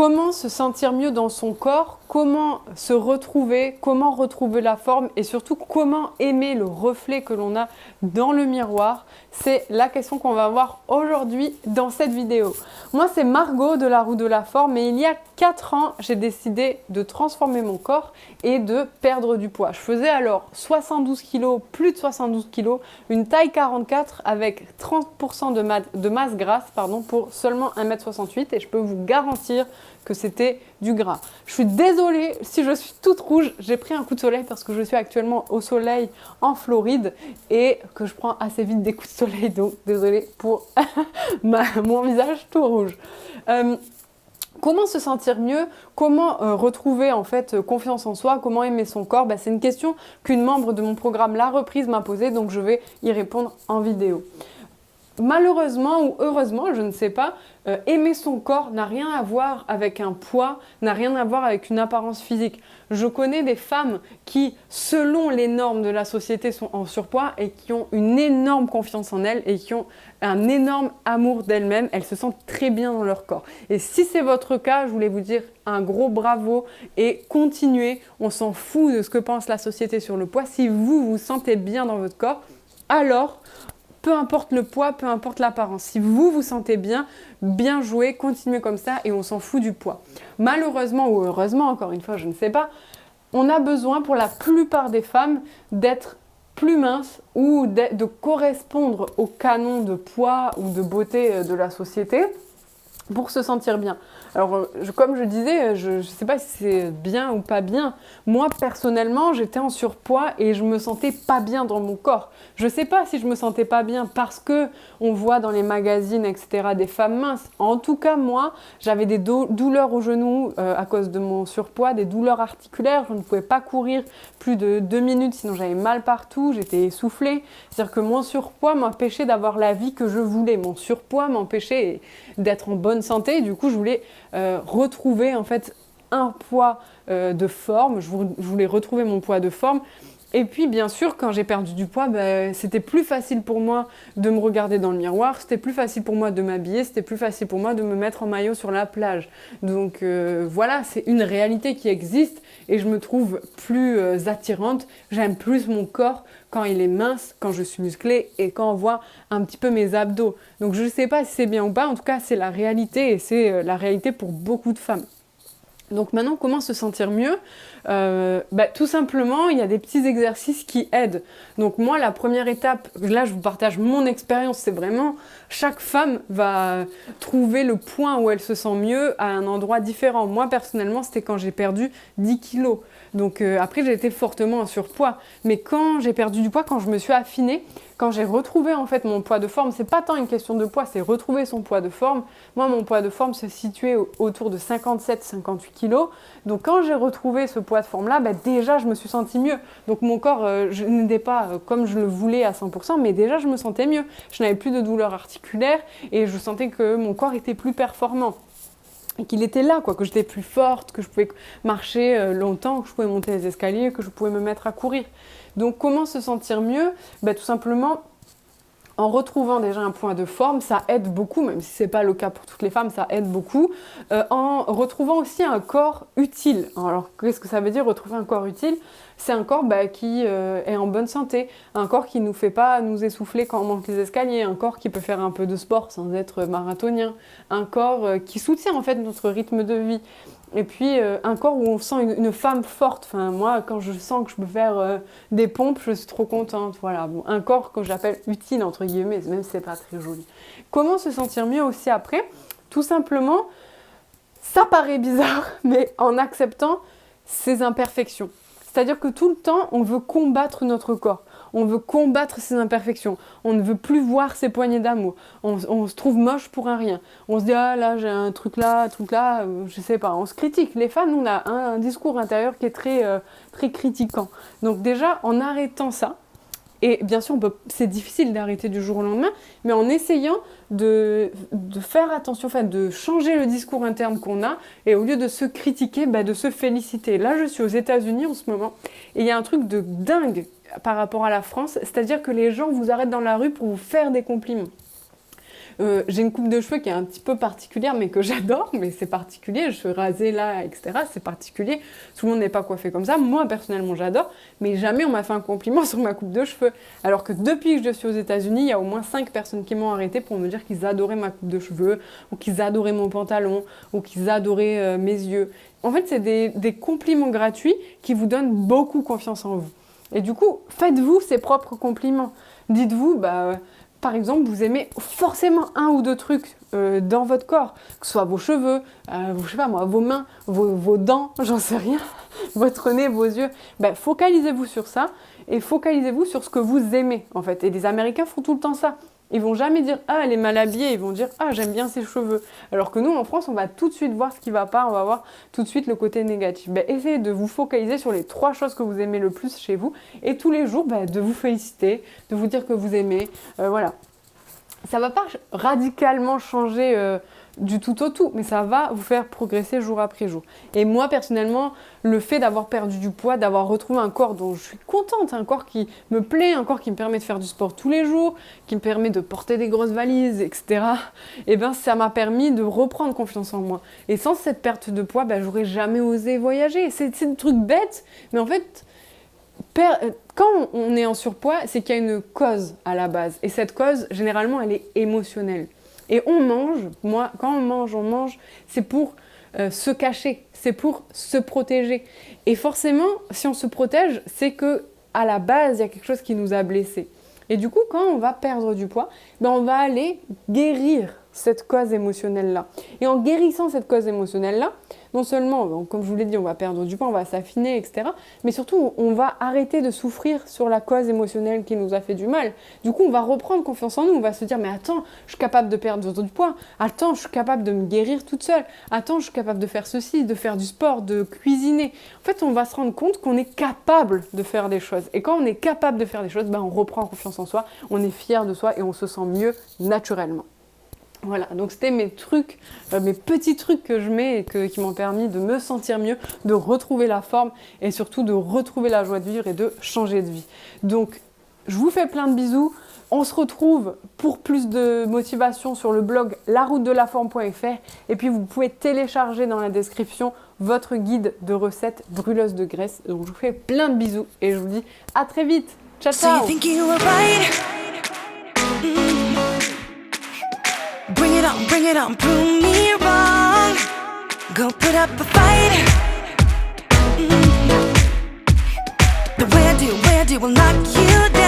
Comment se sentir mieux dans son corps, comment se retrouver, comment retrouver la forme et surtout comment aimer le reflet que l'on a dans le miroir. C'est la question qu'on va voir aujourd'hui dans cette vidéo. Moi, c'est Margot de la Roue de la Forme et il y a 4 ans, j'ai décidé de transformer mon corps et de perdre du poids. Je faisais alors 72 kg, plus de 72 kg, une taille 44 avec 30% de masse grasse pour seulement 1,68 m et je peux vous garantir que c'était du gras. Je suis désolée si je suis toute rouge, j'ai pris un coup de soleil parce que je suis actuellement au soleil en Floride et que je prends assez vite des coups de soleil, donc désolée pour mon visage tout rouge. Comment se sentir mieux? Comment retrouver en fait confiance en soi? Comment aimer son corps? C'est une question qu'une membre de mon programme La Reprise m'a posée, donc je vais y répondre en vidéo. Malheureusement ou heureusement, je ne sais pas, aimer son corps n'a rien à voir avec un poids, n'a rien à voir avec une apparence physique. Je connais des femmes qui, selon les normes de la société, sont en surpoids et qui ont une énorme confiance en elles et qui ont un énorme amour d'elles-mêmes. Elles se sentent très bien dans leur corps. Et si c'est votre cas, je voulais vous dire un gros bravo et continuez. On s'en fout de ce que pense la société sur le poids. Si vous vous sentez bien dans votre corps, alors peu importe le poids, peu importe l'apparence. Si vous vous sentez bien, bien joué, continuez comme ça et on s'en fout du poids. Malheureusement ou heureusement, encore une fois, je ne sais pas, on a besoin pour la plupart des femmes d'être plus minces ou de correspondre au canon de poids ou de beauté de la société pour se sentir bien. Alors, comme je disais, je ne sais pas si c'est bien ou pas bien. Moi, personnellement, j'étais en surpoids et je me sentais pas bien dans mon corps. Je ne sais pas si je me sentais pas bien parce que on voit dans les magazines, etc., des femmes minces. En tout cas, moi, j'avais des douleurs aux genoux à cause de mon surpoids, des douleurs articulaires. Je ne pouvais pas courir plus de 2 minutes, sinon j'avais mal partout, j'étais essoufflée. C'est-à-dire que mon surpoids m'empêchait d'avoir la vie que je voulais. Mon surpoids m'empêchait d'être en bonne santé. Du coup, je voulais retrouver en fait un poids de forme, je voulais retrouver mon poids de forme. Et puis bien sûr, quand j'ai perdu du poids, c'était plus facile pour moi de me regarder dans le miroir, c'était plus facile pour moi de m'habiller, c'était plus facile pour moi de me mettre en maillot sur la plage. Donc voilà, c'est une réalité qui existe et je me trouve plus attirante. J'aime plus mon corps quand il est mince, quand je suis musclée et quand on voit un petit peu mes abdos. Donc je ne sais pas si c'est bien ou pas, en tout cas c'est la réalité et c'est la réalité pour beaucoup de femmes. Donc maintenant, comment se sentir mieux? Tout simplement, il y a des petits exercices qui aident. Donc moi, la première étape, là je vous partage mon expérience, c'est vraiment chaque femme va trouver le point où elle se sent mieux à un endroit différent. Moi personnellement, c'était quand j'ai perdu 10 kilos. Donc après, j'ai été fortement en surpoids. Mais quand j'ai perdu du poids, quand je me suis affinée, quand j'ai retrouvé en fait mon poids de forme, c'est pas tant une question de poids, c'est retrouver son poids de forme. Moi, mon poids de forme se situait autour de 57-58 kilos. Donc quand j'ai retrouvé ce poids de forme-là, déjà je me suis sentie mieux. Donc mon corps, je n'était pas comme je le voulais à 100%, mais déjà je me sentais mieux. Je n'avais plus de douleurs articulaires et je sentais que mon corps était plus performant. Et qu'il était là, que j'étais plus forte, que je pouvais marcher longtemps, que je pouvais monter les escaliers, que je pouvais me mettre à courir. Donc comment se sentir mieux? Tout simplement en retrouvant déjà un point de forme, ça aide beaucoup, même si ce n'est pas le cas pour toutes les femmes, ça aide beaucoup. En retrouvant aussi un corps utile. Alors, qu'est-ce que ça veut dire retrouver un corps utile? C'est un corps qui est en bonne santé, un corps qui ne nous fait pas nous essouffler quand on monte les escaliers, un corps qui peut faire un peu de sport sans être marathonien, un corps qui soutient en fait notre rythme de vie. Et puis un corps où on sent une femme forte. Enfin, moi, quand je sens que je peux faire des pompes, je suis trop contente. Voilà, bon, un corps que j'appelle utile, entre guillemets, même si c'est pas très joli. Comment se sentir mieux aussi après? Tout simplement, ça paraît bizarre, mais en acceptant ses imperfections. C'est-à-dire que tout le temps, on veut combattre notre corps. On veut combattre ses imperfections. On ne veut plus voir ses poignées d'amour. On se trouve moche pour un rien. On se dit, ah là, j'ai un truc là, je sais pas. On se critique. Les femmes, on a un discours intérieur qui est très critiquant. Donc déjà, en arrêtant ça, et bien sûr, c'est difficile d'arrêter du jour au lendemain, mais en essayant de faire attention, de changer le discours interne qu'on a, et au lieu de se critiquer, de se féliciter. Là, je suis aux États-Unis en ce moment, et il y a un truc de dingue par rapport à la France, c'est-à-dire que les gens vous arrêtent dans la rue pour vous faire des compliments. J'ai une coupe de cheveux qui est un petit peu particulière, mais que j'adore, mais c'est particulier. Je suis rasée là, etc. C'est particulier. Tout le monde n'est pas coiffé comme ça. Moi, personnellement, j'adore, mais jamais on m'a fait un compliment sur ma coupe de cheveux. Alors que depuis que je suis aux États-Unis, il y a au moins 5 personnes qui m'ont arrêté pour me dire qu'ils adoraient ma coupe de cheveux, ou qu'ils adoraient mon pantalon, ou qu'ils adoraient mes yeux. En fait, c'est des compliments gratuits qui vous donnent beaucoup confiance en vous. Et du coup, faites-vous ces propres compliments. Dites-vous, par exemple, vous aimez forcément un ou deux trucs dans votre corps, que ce soit vos cheveux, je sais pas moi, vos mains, vos dents, j'en sais rien, votre nez, vos yeux. Focalisez-vous sur ça et focalisez-vous sur ce que vous aimez, en fait. Et les Américains font tout le temps ça. Ils vont jamais dire « Ah, elle est mal habillée », ils vont dire « Ah, j'aime bien ses cheveux ». Alors que nous, en France, on va tout de suite voir ce qui va pas, on va voir tout de suite le côté négatif. Essayez de vous focaliser sur les 3 choses que vous aimez le plus chez vous et tous les jours, de vous féliciter, de vous dire que vous aimez, voilà. Ça va pas radicalement changer du tout au tout, mais ça va vous faire progresser jour après jour. Et moi, personnellement, le fait d'avoir perdu du poids, d'avoir retrouvé un corps dont je suis contente, un corps qui me plaît, un corps qui me permet de faire du sport tous les jours, qui me permet de porter des grosses valises, etc., ça m'a permis de reprendre confiance en moi. Et sans cette perte de poids, j'aurais jamais osé voyager. C'est des trucs bêtes, mais en fait... Quand on est en surpoids, c'est qu'il y a une cause à la base. Et cette cause, généralement, elle est émotionnelle. Et on mange, quand on mange, c'est pour se cacher, c'est pour se protéger. Et forcément, si on se protège, c'est que à la base, il y a quelque chose qui nous a blessés. Et du coup, quand on va perdre du poids, on va aller guérir cette cause émotionnelle-là. Et en guérissant cette cause émotionnelle-là, non seulement, comme je vous l'ai dit, on va perdre du poids, on va s'affiner, etc. Mais surtout, on va arrêter de souffrir sur la cause émotionnelle qui nous a fait du mal. Du coup, on va reprendre confiance en nous. On va se dire, mais attends, je suis capable de perdre du poids. Attends, je suis capable de me guérir toute seule. Attends, je suis capable de faire ceci, de faire du sport, de cuisiner. En fait, on va se rendre compte qu'on est capable de faire des choses. Et quand on est capable de faire des choses, on reprend confiance en soi, on est fier de soi et on se sent mieux naturellement. Voilà, donc c'était mes trucs, mes petits trucs que je mets et qui m'ont permis de me sentir mieux, de retrouver la forme et surtout de retrouver la joie de vivre et de changer de vie. Donc, je vous fais plein de bisous. On se retrouve pour plus de motivation sur le blog laroutedelaforme.fr et puis vous pouvez télécharger dans la description votre guide de recettes brûleuses de graisse. Donc, je vous fais plein de bisous et je vous dis à très vite. Ciao, ciao! Bring it on, prove me wrong. Go put up a fight. The way I do will knock you down.